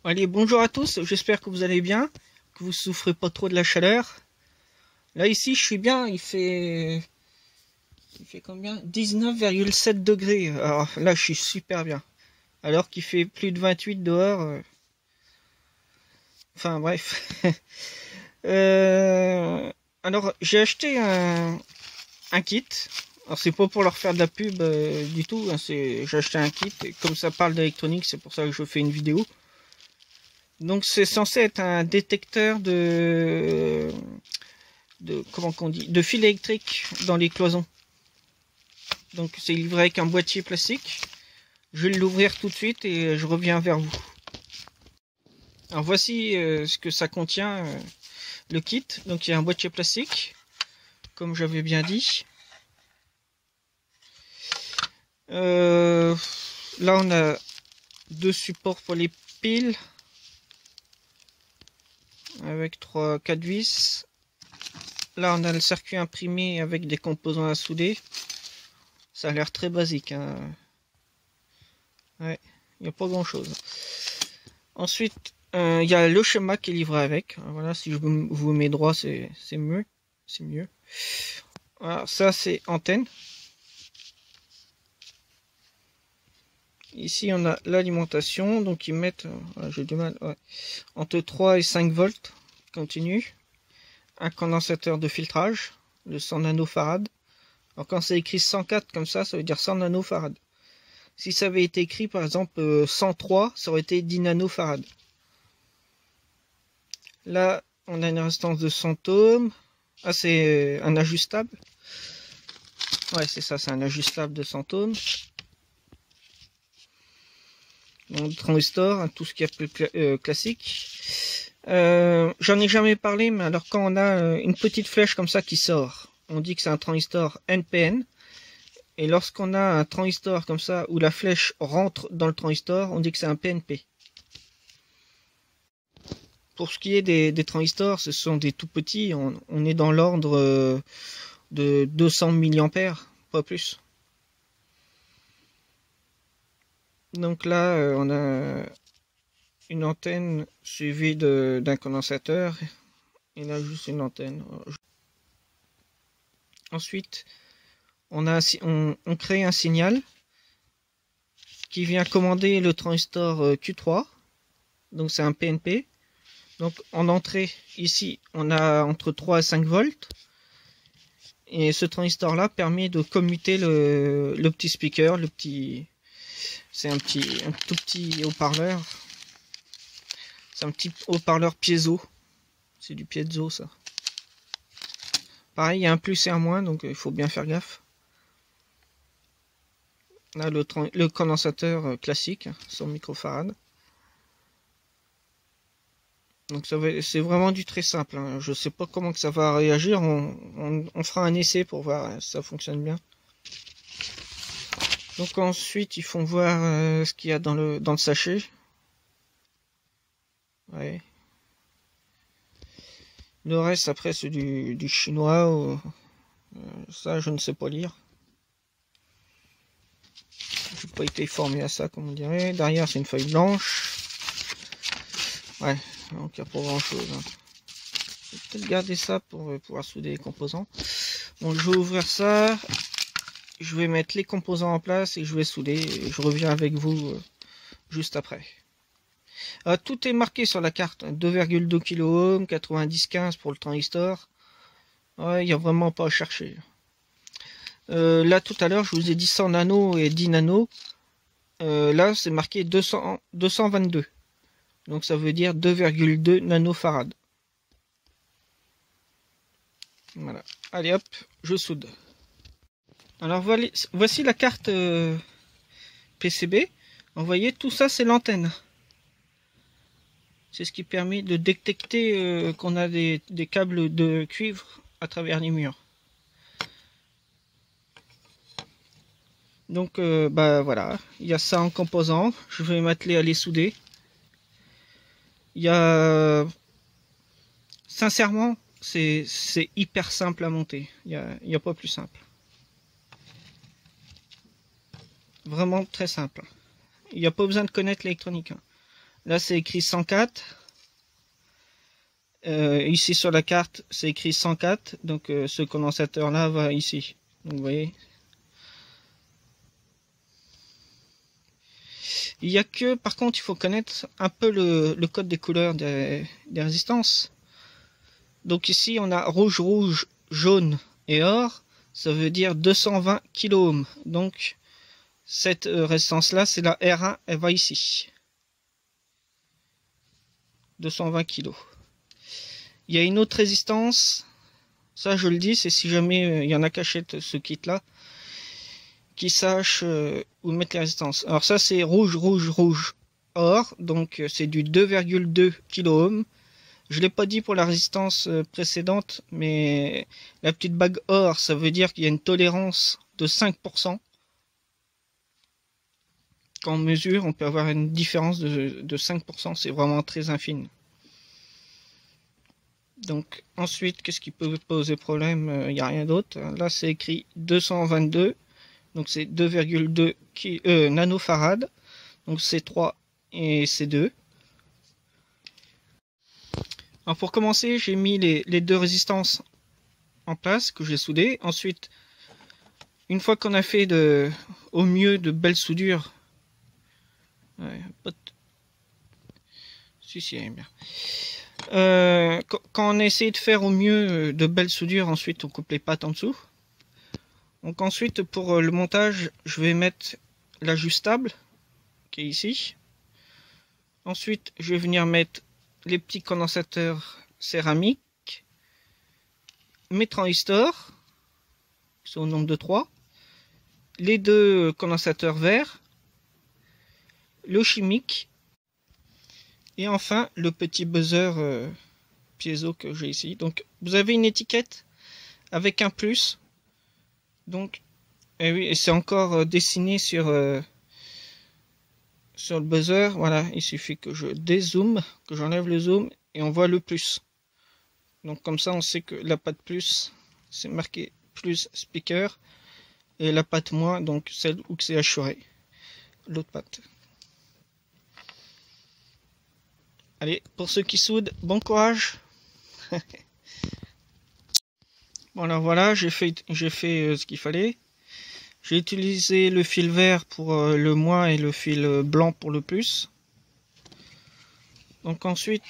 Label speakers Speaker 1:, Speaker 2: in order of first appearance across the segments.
Speaker 1: Allez, bonjour à tous, j'espère que vous allez bien, que vous souffrez pas trop de la chaleur. Là ici je suis bien, il fait combien? 19,7 degrés. Alors là je suis super bien. Alors qu'il fait plus de 28 dehors. Enfin bref. Euh, Alors j'ai acheté un kit. Alors c'est pas pour leur faire de la pub du tout, hein, j'ai acheté un kit. Et comme ça parle d'électronique, c'est pour ça que je fais une vidéo. Donc c'est censé être un détecteur comment qu'on dit, de fil électrique dans les cloisons. Donc c'est livré avec un boîtier plastique. Je vais l'ouvrir tout de suite et je reviens vers vous. Alors voici ce que ça contient, le kit. Donc il y a un boîtier plastique, comme j'avais bien dit. Là on a deux supports pour les piles avec 4 vis. Là on a le circuit imprimé avec des composants à souder. Ça a l'air très basique, hein. Ouais, il n'y a pas grand chose. Ensuite il y a le schéma qui est livré avec. Voilà, si je vous mets droit, c'est mieux. C'est mieux. Voilà, ça c'est antenne. Ici on a l'alimentation, donc ils mettent, j'ai du mal, ouais, entre 3 et 5 volts continu. Un condensateur de filtrage, de 100 nanofarad. Alors quand c'est écrit 104 comme ça veut dire 100 nanofarad. Si ça avait été écrit par exemple 103, ça aurait été 10 nanofarad. Là, on a une résistance de 100 ohms. Ah, c'est un ajustable. Ouais, c'est ça, c'est un ajustable de 100 ohms. Donc, transistor, hein, tout ce qui est plus classique. J'en ai jamais parlé, mais alors quand on a une petite flèche comme ça qui sort, on dit que c'est un transistor NPN. Et lorsqu'on a un transistor comme ça, où la flèche rentre dans le transistor, on dit que c'est un PNP. Pour ce qui est des transistors, ce sont des tout petits, on est dans l'ordre de 200 mA, pas plus. Donc là, on a une antenne suivie d'un condensateur, et là juste une antenne. Ensuite, on crée un signal qui vient commander le transistor Q3, donc c'est un PNP. Donc en entrée, ici, on a entre 3 et 5 volts. Et ce transistor là permet de commuter le petit speaker, c'est un tout petit haut-parleur. C'est un petit haut-parleur piezo. C'est du piezo ça. Pareil, il y a un plus et un moins, donc il faut bien faire gaffe. Là, le condensateur classique, 100 microfarad. Donc c'est vraiment du très simple, hein. Je sais pas comment que ça va réagir. On fera un essai pour voir si ça fonctionne bien. Donc ensuite ils font voir ce qu'il y a dans le sachet. Ouais. Le reste après c'est du chinois. Ça je ne sais pas lire. J'ai pas été formé à ça comme on dirait. Derrière c'est une feuille blanche. Ouais, donc il n'y a pas grand chose, hein. Je vais peut-être garder ça pour pouvoir souder les composants. Bon, je vais ouvrir ça. Je vais mettre les composants en place et je vais souder. Et je reviens avec vous juste après. Tout est marqué sur la carte. 2,2 kΩ, 90-15 pour le transistor. Ouais, il n'y a vraiment pas à chercher. Là tout à l'heure je vous ai dit 100 nano et 10 nano. Là c'est marqué 222. Donc ça veut dire 2,2 nanofarad. Voilà. Allez hop, je soude. Alors voici la carte PCB. Vous voyez, tout ça c'est l'antenne. C'est ce qui permet de détecter qu'on a des câbles de cuivre à travers les murs. Donc bah voilà, il y a ça en composant. Je vais m'atteler à les souder. Il y a, sincèrement, c'est hyper simple à monter. Il y a pas plus simple. Vraiment très simple. Il n'y a pas besoin de connaître l'électronique, hein. Là, c'est écrit 104. Ici sur la carte, c'est écrit 104. Donc, ce condensateur-là va ici. Donc, vous voyez. Il y a que, par contre, il faut connaître un peu le code des couleurs des résistances. Donc ici, on a rouge, rouge, jaune et or. Ça veut dire 220 kΩ. Donc, cette résistance-là, c'est la R1, elle va ici. 220 kg. Il y a une autre résistance. Ça, je le dis, c'est si jamais il y en a qui achètent ce kit-là, qui sachent où mettre les résistances. Alors ça, c'est rouge, rouge, rouge, or. Donc, c'est du 2,2 kΩ. Je l'ai pas dit pour la résistance précédente, mais la petite bague or, ça veut dire qu'il y a une tolérance de 5%. Quand on mesure, on peut avoir une différence de 5%, c'est vraiment très infime. Donc ensuite, qu'est-ce qui peut poser problème? Il n'y a rien d'autre. Là, c'est écrit 222, donc c'est 2,2 nanofarad, donc C3 et C2. Alors pour commencer, j'ai mis les deux résistances en place que j'ai soudées. Ensuite, une fois qu'on a fait au mieux de belles soudures, bien. Quand on a essayé de faire au mieux de belles soudures, ensuite on coupe les pattes en dessous. Donc ensuite, pour le montage, je vais mettre l'ajustable qui est ici. Ensuite, je vais venir mettre les petits condensateurs céramiques, mes transistors, qui sont au nombre de 3, les deux condensateurs verts, le chimique, et enfin le petit buzzer piezo que j'ai ici. Donc vous avez une étiquette avec un plus. Donc, et oui, et c'est encore dessiné sur le buzzer. Voilà, il suffit que je dézoome, que j'enlève le zoom et on voit le plus. Donc comme ça on sait que la patte plus, c'est marqué plus speaker, et la patte moins, donc celle où c'est assuré, l'autre patte. Allez, pour ceux qui soudent, bon courage. Bon alors voilà, j'ai fait ce qu'il fallait. J'ai utilisé le fil vert pour le moins et le fil blanc pour le plus. Donc ensuite,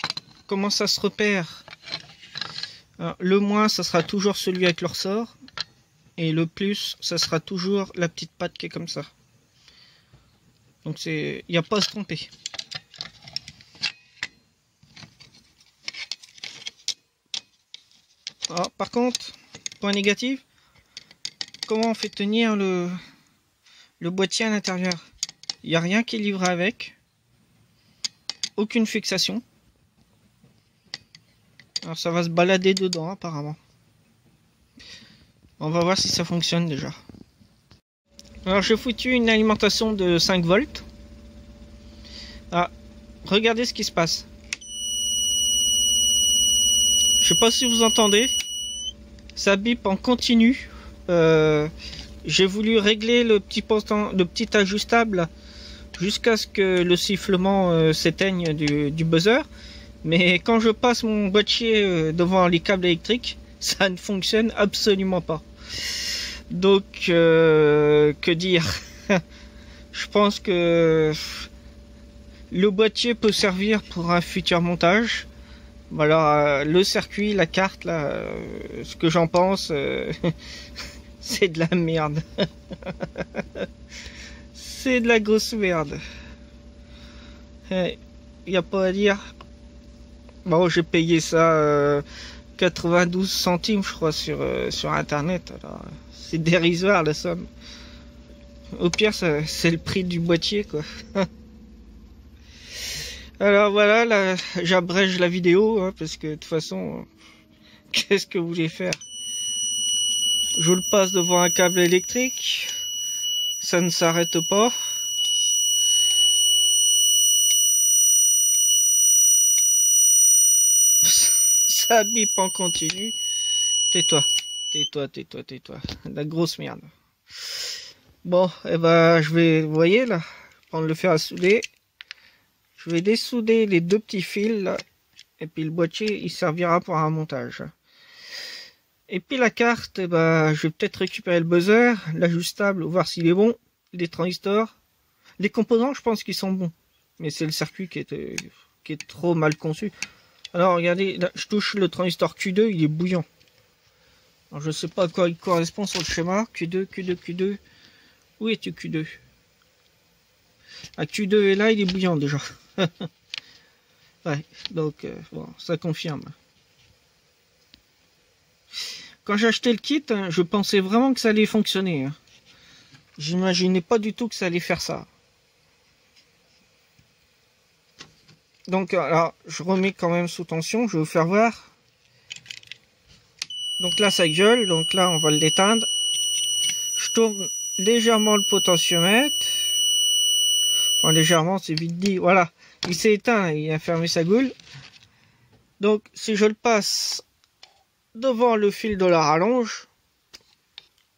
Speaker 1: comment ça se repère? Alors, le moins, ça sera toujours celui avec le ressort. Et le plus, ça sera toujours la petite patte qui est comme ça. Donc il n'y a pas à se tromper. Alors, par contre, point négatif, comment on fait tenir le boîtier à l'intérieur? Il n'y a rien qui est livré avec. Aucune fixation. Alors ça va se balader dedans apparemment. On va voir si ça fonctionne déjà. Alors j'ai foutu une alimentation de 5 volts. Ah, regardez ce qui se passe. Je sais pas si vous entendez. Ça bip en continu. J'ai voulu régler le petit ajustable jusqu'à ce que le sifflement s'éteigne du buzzer. Mais quand je passe mon boîtier devant les câbles électriques, ça ne fonctionne absolument pas. Donc, que dire? Je pense que le boîtier peut servir pour un futur montage. Voilà, le circuit, la carte, là, ce que j'en pense, c'est de la merde. C'est de la grosse merde. Il n'y a pas à dire. Bon, j'ai payé ça 92 centimes, je crois, sur internet. C'est dérisoire la somme. Au pire, c'est le prix du boîtier, quoi. Alors voilà, là, j'abrège la vidéo, hein, parce que de toute façon, qu'est-ce que vous voulez faire? Je le passe devant un câble électrique, ça ne s'arrête pas. Ça bip en continu. Tais-toi, tais-toi, tais-toi, tais-toi. La grosse merde. Bon, et ben, je vais, vous voyez là, prendre le fer à souder. Je vais dessouder les deux petits fils là, et puis le boîtier il servira pour un montage. Et puis la carte, bah, je vais peut-être récupérer le buzzer, l'ajustable, voir s'il est bon, les transistors. Les composants, je pense qu'ils sont bons, mais c'est le circuit qui est trop mal conçu. Alors regardez, là, je touche le transistor Q2, il est bouillant. Alors, je sais pas à quoi il correspond sur le schéma. Q2, Q2, Q2. Où es-tu Q2? Ah, Q2 est là, il est bouillant déjà. Ouais, donc bon, ça confirme. Quand j'ai acheté le kit, je pensais vraiment que ça allait fonctionner. J'imaginais pas du tout que ça allait faire ça. Donc alors, je remets quand même sous tension, je vais vous faire voir. Donc là ça gueule, donc là on va l'éteindre. Je tourne légèrement le potentiomètre. Enfin légèrement, c'est vite dit. Voilà, il s'est éteint, il a fermé sa goule. Donc si je le passe devant le fil de la rallonge,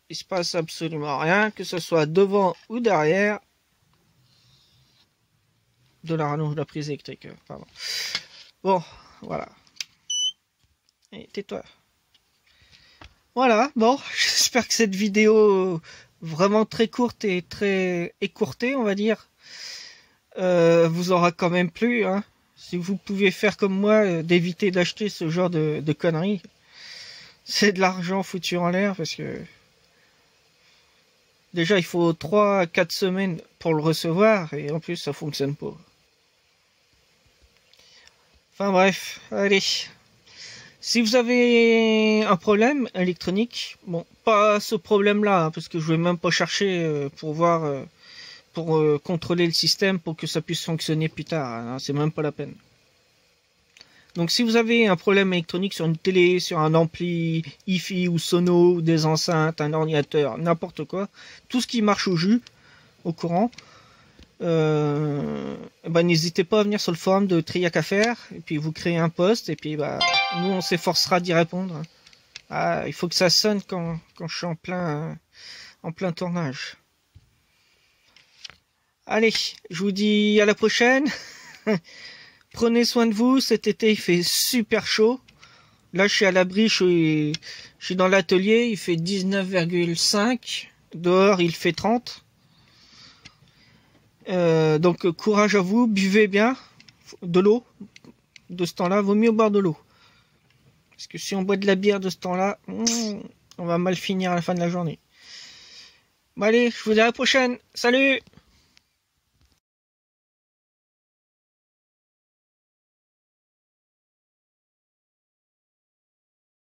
Speaker 1: il se passe absolument rien, que ce soit devant ou derrière de la rallonge de la prise électrique. Pardon. Bon, voilà. Et tais-toi. Voilà, bon, j'espère que cette vidéo vraiment très courte et très écourtée, on va dire, vous aura quand même plu. Hein. Si vous pouvez faire comme moi, d'éviter d'acheter ce genre de conneries, c'est de l'argent foutu en l'air parce que déjà il faut 3-4 semaines pour le recevoir et en plus ça fonctionne pas. Enfin bref, allez. Si vous avez un problème électronique, bon, pas ce problème-là, hein, parce que je vais même pas chercher pour voir, pour contrôler le système pour que ça puisse fonctionner plus tard. Hein, c'est même pas la peine. Donc si vous avez un problème électronique sur une télé, sur un ampli, hi-fi ou sono, des enceintes, un ordinateur, n'importe quoi, tout ce qui marche au jus, au courant, bah, n'hésitez pas à venir sur le forum de Triac à faire, et puis vous créez un post, et puis bah, nous on s'efforcera d'y répondre. Ah, il faut que ça sonne quand je suis en plein tournage. Allez, je vous dis à la prochaine. Prenez soin de vous, cet été il fait super chaud. Là je suis à l'abri, je suis dans l'atelier, il fait 19,5. Dehors il fait 30. Donc courage à vous, buvez bien de l'eau. De ce temps-là, vaut mieux boire de l'eau. Parce que si on boit de la bière de ce temps-là, on va mal finir à la fin de la journée. Bon allez, je vous dis à la prochaine. Salut!